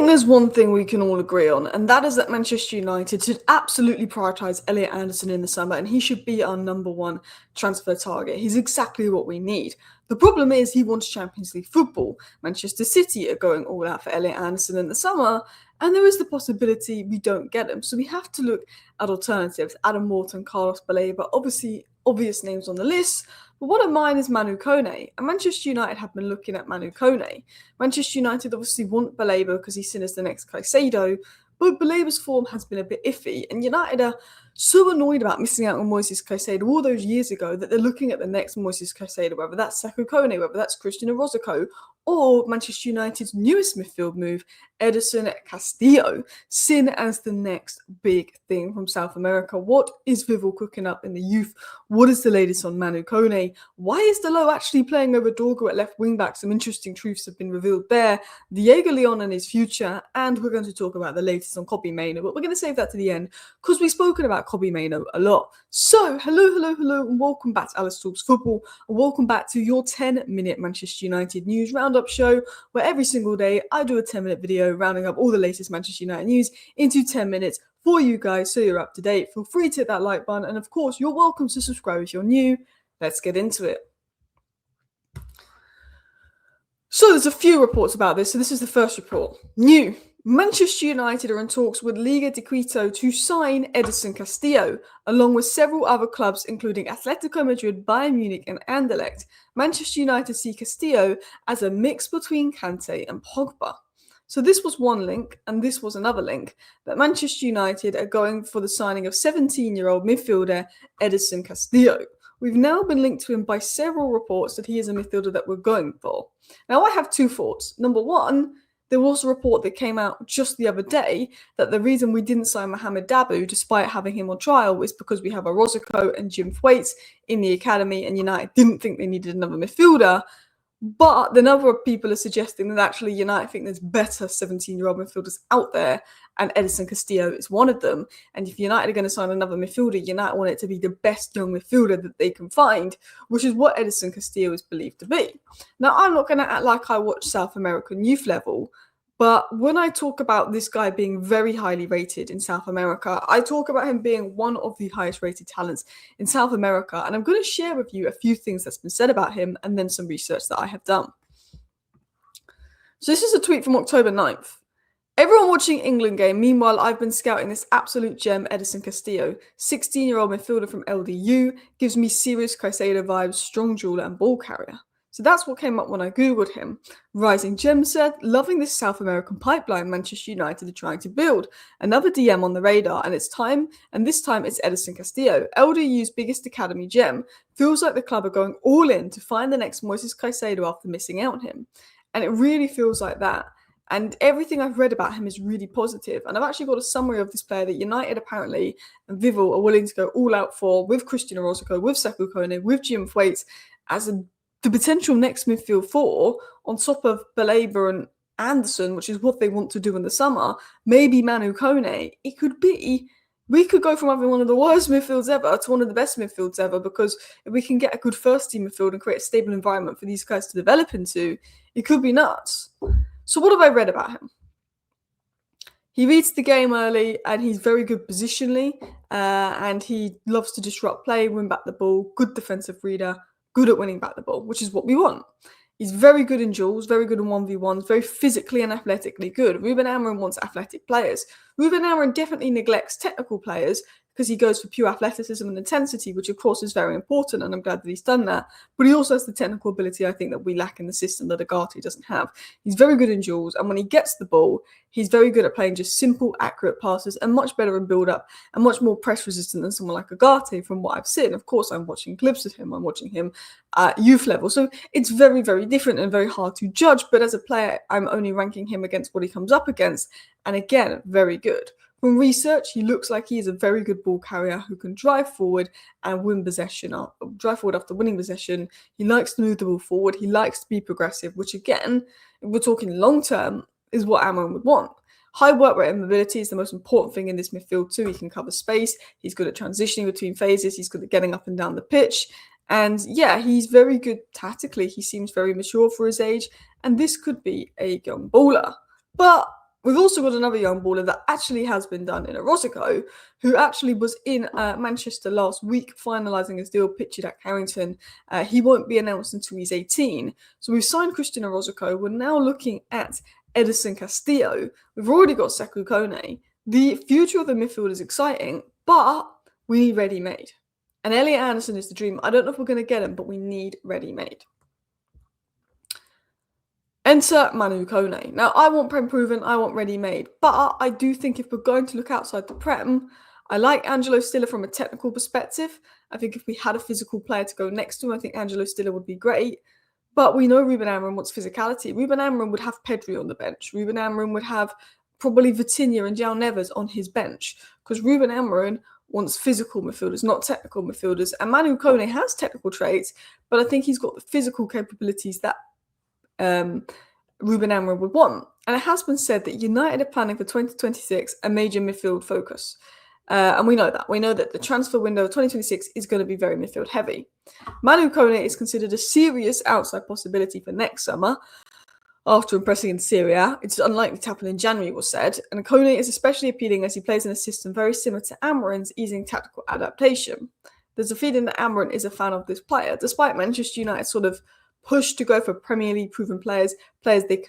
think there's one thing we can all agree on, and that is that Manchester United should absolutely prioritise Elliot Anderson in the summer, and he should be our number one transfer target. He's exactly what we need. The problem is he wants Champions League football. Manchester City are going all out for Elliot Anderson in the summer, and there is the possibility we don't get him. So we have to look at alternatives. Adam Morton, Carlos Baleba, obviously obvious names on the list. But one of mine is Manu Kone, and Manchester United have been looking at Manu Kone. Manchester United obviously want Baleba because he's seen as the next Caicedo, but Baleba's form has been a bit iffy, and United are so annoyed about missing out on Moises Caicedo all those years ago that they're looking at the next Moises Caicedo, whether that's Sekou Kone, whether that's Christian Orozco, or Manchester United's newest midfield move, Edison Castillo, seen as the next big thing from South America. What is Vivell cooking up in the youth? What is the latest on Manu Kone? Why is Delo actually playing over Dorgo at left wing back? Some interesting truths have been revealed there. Diego Leon and his future, and we're going to talk about the latest on Kobbie Mainoo, but we're going to save that to the end because we've spoken about Kobbie Mainoo a lot. So, hello, and welcome back to Alice Talks Football, and welcome back to your 10-minute Manchester United news roundup show, where every single day I do a 10-minute video rounding up all the latest Manchester United news into 10 minutes for you guys so you're up to date. Feel free to hit that like button, and of course, you're welcome to subscribe if you're new. Let's get into it. So there's a few reports about this. So this is the first report. New. Manchester United are in talks with Liga de Quito to sign Edison Castillo, along with several other clubs, including Atletico Madrid, Bayern Munich, and Anderlecht. Manchester United see Castillo as a mix between Kante and Pogba. So this was one link, and this was another link, that Manchester United are going for the signing of 17-year-old midfielder Edison Castillo. We've now been linked to him by several reports that he is a midfielder that we're going for. Now, I have two thoughts. Number one, there was a report that came out just the other day that the reason we didn't sign Mohamed Dabu, despite having him on trial, is because we have Orozco and Jim Thwaites in the academy, and United didn't think they needed another midfielder. But the number of people are suggesting that actually United think there's better 17-year-old midfielders out there, and Edison Castillo is one of them. And if United are going to sign another midfielder, United want it to be the best young midfielder that they can find, which is what Edison Castillo is believed to be. Now, I'm not going to act like I watch South American youth level, but when I talk about this guy being very highly rated in South America, I talk about him being one of the highest rated talents in South America. And I'm going to share with you a few things that's been said about him and then some research that I have done. So this is a tweet from October 9th. Everyone watching England game. Meanwhile, I've been scouting this absolute gem, Edison Castillo. 16-year-old midfielder from LDU. Gives me serious Caicedo vibes, strong jeweler and ball carrier. So that's what came up when I Googled him. Rising Gem said, loving this South American pipeline Manchester United are trying to build. Another DM on the radar, and it's time, and this time it's Edison Castillo, LDU's biggest academy gem. Feels like the club are going all in to find the next Moises Caicedo after missing out on him. And it really feels like that. And everything I've read about him is really positive. And I've actually got a summary of this player that United apparently and Vivell are willing to go all out for, with Christian Orozco, with Sekou Kone, with Jim Thwaites, as the potential next midfield four, on top of Baleba and Anderson, which is what they want to do in the summer, maybe Manu Kone. It could be, we could go from having one of the worst midfields ever to one of the best midfields ever, because if we can get a good first team midfield and create a stable environment for these guys to develop into, it could be nuts. So what have I read about him? He reads the game early, and he's very good positionally, and he loves to disrupt play, win back the ball, good defensive reader, good at winning back the ball, which is what we want. He's very good in duels, very good in 1v1s, very physically and athletically good. Ruben Amorim wants athletic players. Ruben Amorim definitely neglects technical players because he goes for pure athleticism and intensity, which of course is very important, and I'm glad that he's done that. But he also has the technical ability, I think, that we lack in the system that Agati doesn't have. He's very good in duels, and when he gets the ball, he's very good at playing just simple, accurate passes, and much better in build-up, and much more press-resistant than someone like Agati from what I've seen. Of course, I'm watching clips of him. I'm watching him at youth level. So it's very, very different and very hard to judge. But as a player, I'm only ranking him against what he comes up against. And again, very good. From research, he looks like he is a very good ball carrier who can drive forward and win possession, drive forward after winning possession. He likes to move the ball forward. He likes to be progressive, which again, if we're talking long term, is what Amorim would want. High work rate and mobility is the most important thing in this midfield too. He can cover space. He's good at transitioning between phases. He's good at getting up and down the pitch. And yeah, he's very good tactically. He seems very mature for his age. And this could be a young baller. But We've also got another young baller that actually has been done in Orozco, who actually was in Manchester last week, finalising his deal, pictured at Carrington. He won't be announced until he's 18. So we've signed Christian Orozco. We're now looking at Edison Castillo. We've already got Manu Kone. The future of the midfield is exciting, but we need ready-made. And Elliot Anderson is the dream. I don't know if we're going to get him, but we need ready-made. Enter Manu Kone. Now, I want Prem proven, I want ready-made, but I do think if we're going to look outside the Prem, I like Angelo Stiller from a technical perspective. I think if we had a physical player to go next to him, I think Angelo Stiller would be great. But we know Ruben Amorim wants physicality. Ruben Amorim would have Pedri on the bench. Ruben Amorim would have probably Vitinha and João Neves on his bench, because Ruben Amorim wants physical midfielders, not technical midfielders. And Manu Kone has technical traits, but I think he's got the physical capabilities that Ruben Amorim would want. And it has been said that United are planning for 2026 a major midfield focus. And we know that. We know that the transfer window of 2026 is going to be very midfield heavy. Manu Kone is considered a serious outside possibility for next summer. After impressing in Serie A, it's unlikely to happen in January, was said. And Kone is especially appealing as he plays in a system very similar to Amorim's, easing tactical adaptation. There's a feeling that Amorim is a fan of this player, despite Manchester United sort of push to go for Premier League proven players they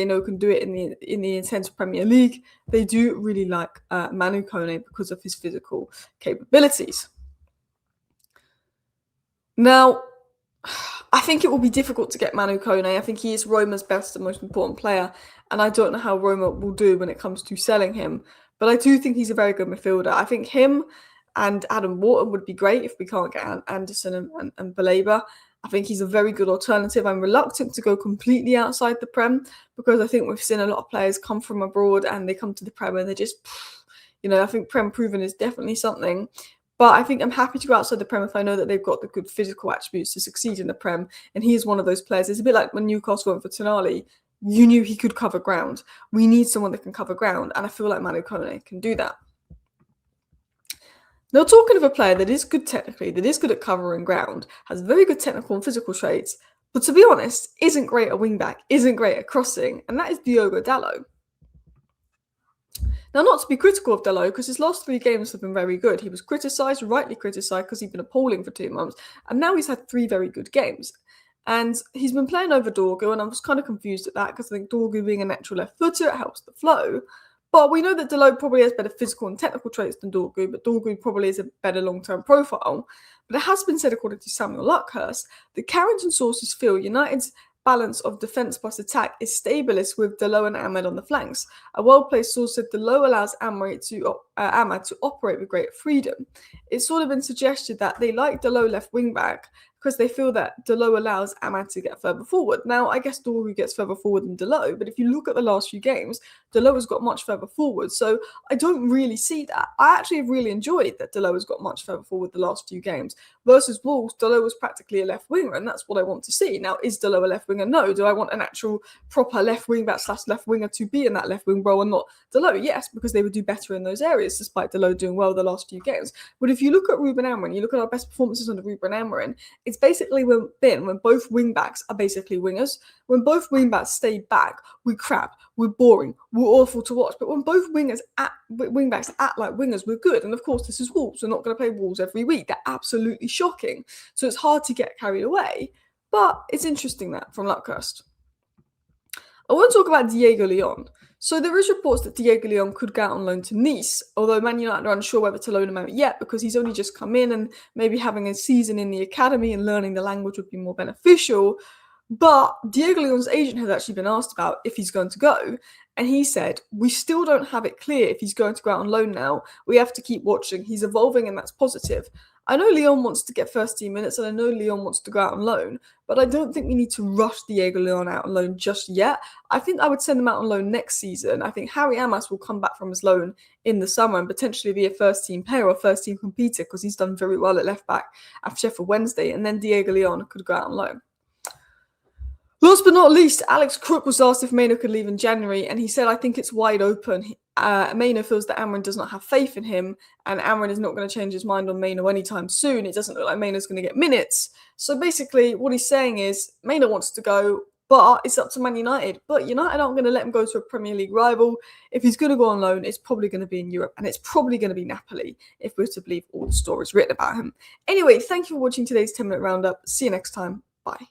know can do it in the intense Premier League. They do really like Manu Kone because of his physical capabilities. Now, I think it will be difficult to get Manu Kone. I think he is Roma's best and most important player, and I don't know how Roma will do when it comes to selling him. But I do think he's a very good midfielder. I think him and Adam Wharton would be great if we can't get Anderson and Baleba. I think he's a very good alternative. I'm reluctant to go completely outside the Prem because I think we've seen a lot of players come from abroad and they come to the Prem and they're just, I think Prem proven is definitely something. But I think I'm happy to go outside the Prem if I know that they've got the good physical attributes to succeed in the Prem. And he is one of those players. It's a bit like when Newcastle went for Tonali. You knew he could cover ground. We need someone that can cover ground. And I feel like Manu Kone can do that. Now, talking of a player that is good technically, that is good at covering ground, has very good technical and physical traits, but to be honest, isn't great at wing-back, isn't great at crossing, and that is Diogo Dalot. Now, not to be critical of Dalot, because his last 3 games have been very good. He was criticised, rightly criticised, because he'd been appalling for 2 months, and now he's had 3 very good games. And he's been playing over Dorgu, and I was kind of confused at that, because I think Dorgu being a natural left footer, it helps the flow. But we know that Dalot probably has better physical and technical traits than Dorgu, but Dorgu probably is a better long-term profile. But it has been said, according to Samuel Luckhurst, that Carrington sources feel United's balance of defence plus attack is stablest with Dalot and Ahmed on the flanks. A well-placed source said Dalot allows Ahmed to operate with great freedom. It's sort of been suggested that they like Dalot left wing-back because they feel that Dalot allows Ahmed to get further forward. Now, I guess Dorgu gets further forward than Dalot, but if you look at the last few games, Dalot has got much further forward, so I don't really see that. I actually have really enjoyed that Dalot has got much further forward the last few games. Versus Wolves, Dalot was practically a left winger, and that's what I want to see. Now, is Dalot a left winger? No. Do I want an actual proper left wing back / left winger to be in that left wing role and not Dalot? Yes, because they would do better in those areas, despite Dalot doing well the last few games. But if you look at Ruben Amorim, you look at our best performances under Ruben Amorim, it's basically when both wing backs are basically wingers. When both wing backs stay back, we're crap, we're boring, we're awful to watch. But when both wing backs act like wingers, we're good. And of course, this is Wolves. We're not going to play Wolves every week. They're absolutely shocking. So it's hard to get carried away. But it's interesting that from Luckhurst. I want to talk about Diego Leon. So there is reports that Diego Leon could go out on loan to Nice, although Man United are unsure whether to loan him out yet because he's only just come in and maybe having a season in the academy and learning the language would be more beneficial. But Diego Leon's agent has actually been asked about if he's going to go, and he said, we still don't have it clear if he's going to go out on loan now. We have to keep watching. He's evolving, and that's positive. I know Leon wants to get first team minutes, and I know Leon wants to go out on loan, but I don't think we need to rush Diego Leon out on loan just yet. I think I would send him out on loan next season. I think Harry Amas will come back from his loan in the summer and potentially be a first team player or first team competitor because he's done very well at left back at Sheffield Wednesday, and then Diego Leon could go out on loan. Last but not least, Alex Crook was asked if Maino could leave in January, and he said, I think it's wide open. Maino feels that Amorim does not have faith in him, and Amorim is not going to change his mind on Maino anytime soon. It doesn't look like Maino's going to get minutes. So basically, what he's saying is, Maino wants to go. But it's up to Man United. But United aren't going to let him go to a Premier League rival. If he's going to go on loan, it's probably going to be in Europe. And it's probably going to be Napoli, if we're to believe all the stories written about him. Anyway, thank you for watching today's 10-minute roundup. See you next time. Bye.